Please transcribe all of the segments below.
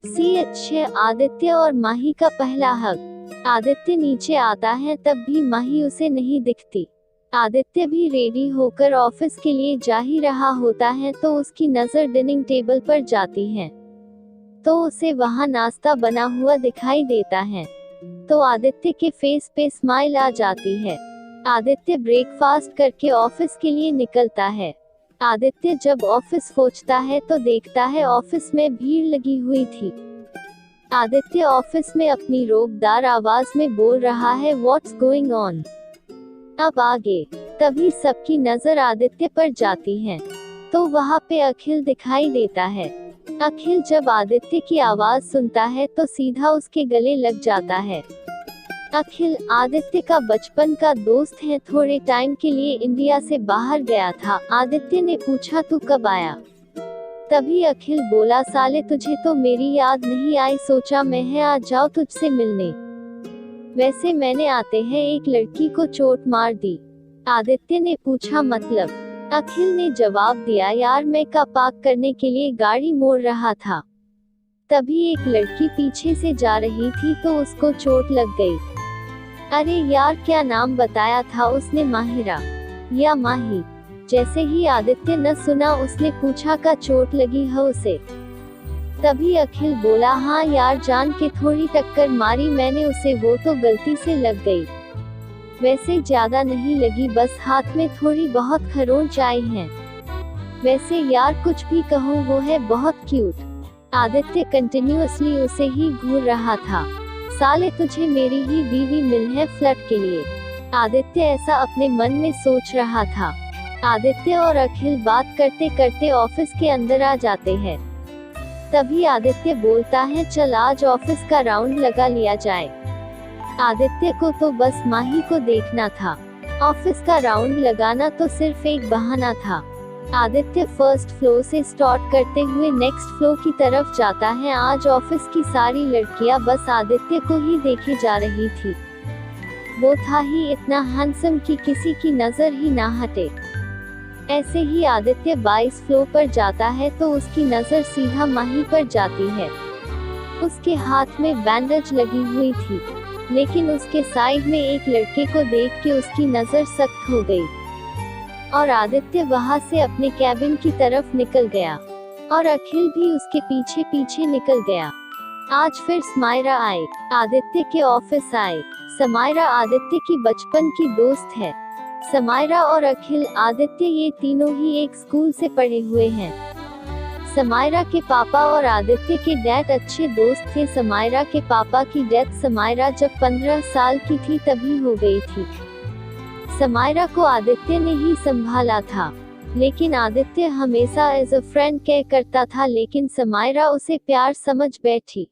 CH6 Aditya और माही का पहला हक। आदित्य नीचे आता है तब भी माही उसे नहीं दिखती। आदित्य भी रेडी होकर ऑफिस के लिए जा ही रहा होता है तो उसकी नजर डाइनिंग टेबल पर जाती है तो उसे वहां नाश्ता बना हुआ दिखाई देता है तो आदित्य के फेस पे स्माइल आ जाती है। आदित्य ब्रेकफास्ट करके ऑफिस के लिए निकलता है। आदित्य जब ऑफिस पहुंचता है तो देखता है ऑफिस में भीड़ लगी हुई थी। आदित्य ऑफिस में अपनी रोबदार आवाज में बोल रहा है व्हाट्स गोइंग ऑन। अब आगे तभी सबकी नजर आदित्य पर जाती है तो वहां पे अखिल दिखाई देता है। अखिल जब आदित्य की आवाज सुनता है तो सीधा उसके गले लग जाता है। अखिल आदित्य का बचपन का दोस्त है, थोड़े टाइम के लिए इंडिया से बाहर गया था। आदित्य ने पूछा तू कब आया? तभी अखिल बोला साले तुझे तो मेरी याद नहीं आई, सोचा मैं है आ जाओ तुझसे मिलने। वैसे मैंने आते हैं एक लड़की को चोट मार दी। आदित्य ने पूछा मतलब? अखिल ने जवाब दिया यार मैं कार पार्क करने के लिए गाड़ी मोड़ रहा था तभी एक लड़की पीछे से जा रही थी तो उसको चोट लग गई। अरे यार क्या नाम बताया था उसने, माहिरा या माही? जैसे ही आदित्य न सुना उसने पूछा का चोट लगी है उसे? तभी अखिल बोला हाँ यार जान के थोड़ी टक्कर मारी मैंने उसे, वो तो गलती से लग गई। वैसे ज्यादा नहीं लगी, बस हाथ में थोड़ी बहुत खरोंच आई है। वैसे यार कुछ भी कहो वो है बहुत क्यूट। आदित्य कंटिन्यूअसली उसे ही घूर रहा था। साले तुझे मेरी ही बीवी मिल है फ्लर्ट के लिए। आदित्य ऐसा अपने मन में सोच रहा था। आदित्य और अखिल बात करते करते ऑफिस के अंदर आ जाते हैं। तभी आदित्य बोलता है चल आज ऑफिस का राउंड लगा लिया जाए। आदित्य को तो बस माही को देखना था, ऑफिस का राउंड लगाना तो सिर्फ एक बहाना था। आदित्य फर्स्ट फ्लोर से स्टार्ट करते हुए नेक्स्ट फ्लोर की तरफ जाता है। आज ऑफिस की सारी लड़कियां बस आदित्य को ही देखे जा रही थी। वो था ही इतना हैंडसम कि किसी की नजर ही ना हटे। ऐसे ही आदित्य 22 फ्लोर पर जाता है तो उसकी नजर सीधा माही पर जाती है। उसके हाथ में बैंडेज लगी हुई थी लेकिन उसके साइड में एक लड़के को देख के उसकी नजर सख्त हो गई और आदित्य वहां से अपने कैबिन की तरफ निकल गया और अखिल भी उसके पीछे पीछे निकल गया। आज फिर समायरा आई, आदित्य के ऑफिस आए। समायरा आदित्य की बचपन की दोस्त है। समायरा और अखिल आदित्य ये तीनों ही एक स्कूल से पढ़े हुए हैं। समायरा के पापा और आदित्य के डैड अच्छे दोस्त थे। समायरा के पापा की डेथ समायरा जब 15 साल की थी तभी हो गई थी। समायरा को आदित्य ने ही संभाला था लेकिन आदित्य हमेशा एज अ फ्रेंड केयर करता था लेकिन समायरा उसे प्यार समझ बैठी।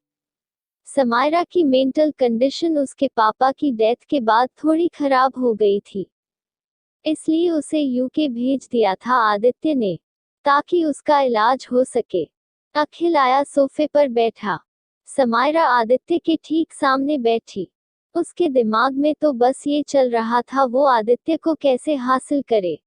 समायरा की मेंटल कंडीशन उसके पापा की डेथ के बाद थोड़ी खराब हो गई थी, इसलिए उसे यूके भेज दिया था आदित्य ने ताकि उसका इलाज हो सके। अखिल आया, सोफे पर बैठा। समायरा आदित्य के ठीक सामने बैठी। उसके दिमाग में तो बस ये चल रहा था वो आदित्य को कैसे हासिल करे,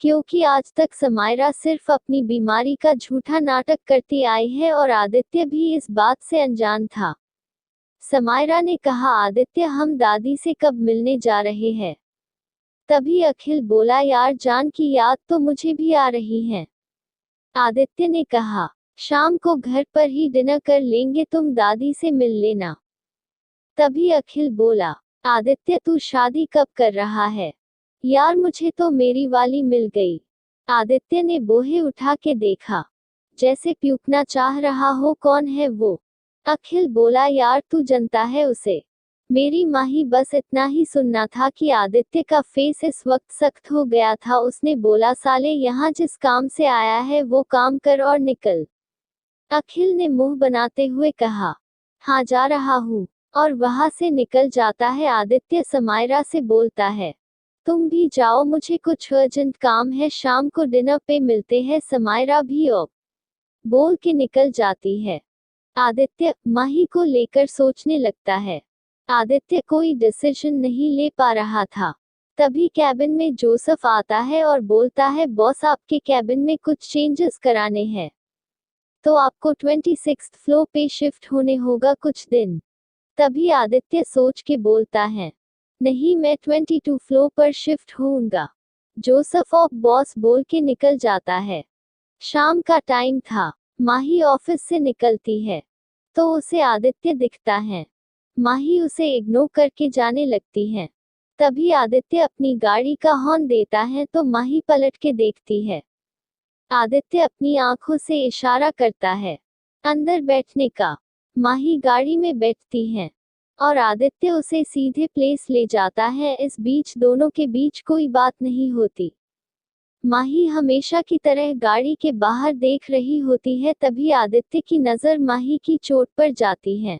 क्योंकि आज तक समायरा सिर्फ अपनी बीमारी का झूठा नाटक करती आई है और आदित्य भी इस बात से अनजान था। समायरा ने कहा आदित्य हम दादी से कब मिलने जा रहे हैं? तभी अखिल बोला यार जान की याद तो मुझे भी आ रही है। आदित्य ने कहा शाम को घर पर ही डिनर कर लेंगे, तुम दादी से मिल लेना। तभी अखिल बोला आदित्य तू शादी कब कर रहा है? यार मुझे तो मेरी वाली मिल गई। आदित्य ने बोहे उठा के देखा जैसे प्यूकना चाह रहा हो, कौन है वो? अखिल बोला यार तू जनता है उसे, मेरी माही। बस इतना ही सुनना था कि आदित्य का फेस इस वक्त सख्त हो गया था। उसने बोला साले यहाँ जिस काम से आया है वो काम कर और निकल। अखिल ने मुंह बनाते हुए कहा हाँ जा रहा हूँ और वहां से निकल जाता है। आदित्य समायरा से बोलता है तुम भी जाओ, मुझे कुछ अर्जेंट काम है, शाम को डिनर पे मिलते हैं। समायरा भी ओ बोल के निकल जाती है। आदित्य माही को लेकर सोचने लगता है। आदित्य कोई डिसीजन नहीं ले पा रहा था। तभी कैबिन में जोसेफ आता है और बोलता है बॉस आपके कैबिन में कुछ चेंजेस कराने हैं। तो आपको 26th फ्लोर पे शिफ्ट होने होगा कुछ दिन। तभी आदित्य सोच के बोलता है, नहीं मैं 22 फ्लोर पर शिफ्ट होऊंगा। जोसेफ ऑफ बॉस बोल के निकल जाता है। शाम का टाइम था। माही ऑफिस से निकलती है तो उसे आदित्य दिखता है। माही उसे इग्नोर करके जाने लगती है। तभी आदित्य अपनी गाड़ी का हॉर्न देता है तो माही पलट के देखती है। आदित्य अपनी आंखों से इशारा करता है अंदर बैठने का। माही गाड़ी में बैठती है और आदित्य उसे सीधे प्लेस ले जाता है। इस बीच दोनों के बीच कोई बात नहीं होती। माही हमेशा की तरह गाड़ी के बाहर देख रही होती है। तभी आदित्य की नजर माही की चोट पर जाती है।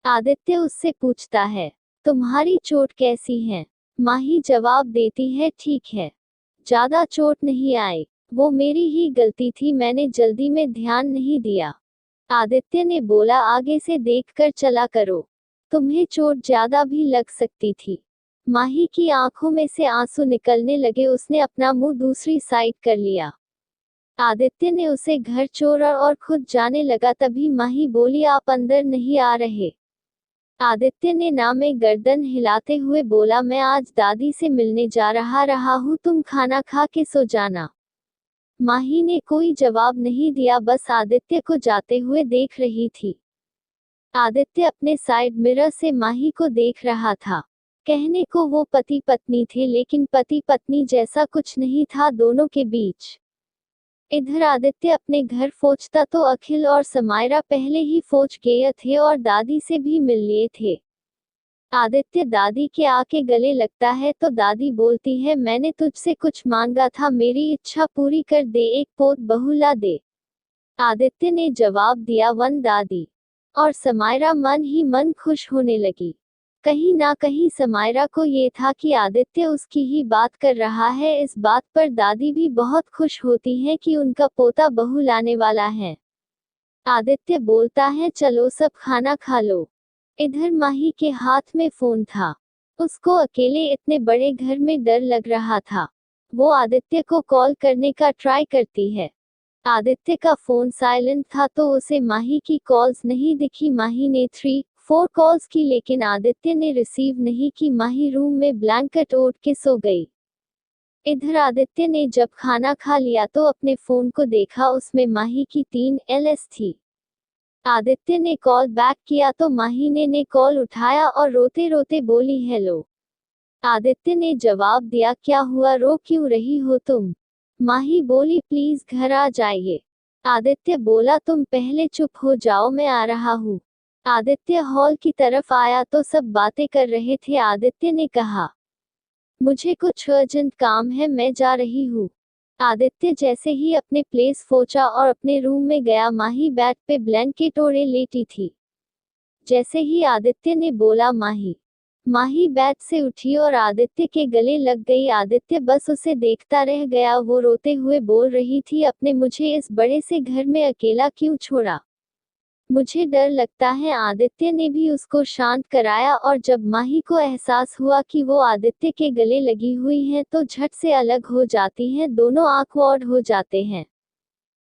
आदित्य उससे पूछता है, तुम्हारी चोट कैसी है? माही जवाब देती है, ठीक है, ज्यादा चोट नहीं आई। वो मेरी ही गलती थी, मैंने जल्दी में ध्यान नहीं दिया। आदित्य ने बोला, आगे से देखकर चला करो, तुम्हें चोट ज्यादा भी लग सकती थी। माही की आंखों में से आंसू निकलने लगे। उसने अपना मुंह दूसरी साइड कर लिया। आदित्य ने उसे घर छोड़ा और खुद जाने लगा। तभी माही बोली, आप अंदर नहीं आ रहे? आदित्य ने ना में गर्दन हिलाते हुए बोला, मैं आज दादी से मिलने जा रहा हूँ, तुम खाना खा के सो जाना। माही ने कोई जवाब नहीं दिया, बस आदित्य को जाते हुए देख रही थी। आदित्य अपने साइड मिरर से माही को देख रहा था। कहने को वो पति पत्नी थे, लेकिन पति पत्नी जैसा कुछ नहीं था दोनों के बीच। इधर आदित्य अपने घर पहुंचता तो अखिल और समायरा पहले ही पहुंच गए थे और दादी से भी मिल लिए थे। आदित्य दादी के आके गले लगता है तो दादी बोलती है, मैंने तुझसे कुछ मांगा था, मेरी इच्छा पूरी कर दे, एक पोत बहू ला दे। आदित्य ने जवाब दिया, वन दादी। और समायरा मन ही मन खुश होने लगी। कहीं ना कहीं समायरा को ये था कि आदित्य उसकी ही बात कर रहा है। इस बात पर दादी भी बहुत खुश होती है कि उनका पोता बहू लाने वाला है। आदित्य बोलता है, चलो सब खाना खा लो। इधर माही के हाथ में फोन था। उसको अकेले इतने बड़े घर में डर लग रहा था। वो आदित्य को कॉल करने का ट्राई करती है। आदित्य का फोन साइलेंट था तो उसे माही की कॉल्स नहीं दिखी। माही ने 3-4 कॉल्स की, लेकिन आदित्य ने रिसीव नहीं की। माही रूम में ब्लैंकेट ओढ़ के सो गई। इधर आदित्य ने जब खाना खा लिया तो अपने फोन को देखा, उसमें माही की 3 एलएस थी। आदित्य ने कॉल बैक किया तो माही ने कॉल उठाया और रोते रोते बोली, हेलो। आदित्य ने जवाब दिया, क्या हुआ, रो क्यों रही हो तुम? माही बोली, प्लीज घर आ जाइए। आदित्य बोला, तुम पहले चुप हो जाओ, मैं आ रहा हूँ। आदित्य हॉल की तरफ आया तो सब बातें कर रहे थे। आदित्य ने कहा, मुझे कुछ अर्जेंट काम है, मैं जा रही हूँ। आदित्य जैसे ही अपने प्लेस पहुंचा और अपने रूम में गया, माही बेड पे ब्लैंकेट ओढ़े लेटी थी। जैसे ही आदित्य ने बोला माही, माही बेड से उठी और आदित्य के गले लग गई। आदित्य बस उसे देखता रह गया। वो रोते हुए बोल रही थी, अपने मुझे इस बड़े से घर में अकेला क्यों छोड़ा, मुझे डर लगता है। आदित्य ने भी उसको शांत कराया और जब माही को एहसास हुआ कि वो आदित्य के गले लगी हुई है तो झट से अलग हो जाती हैं। दोनों ऑकवर्ड हो जाते हैं।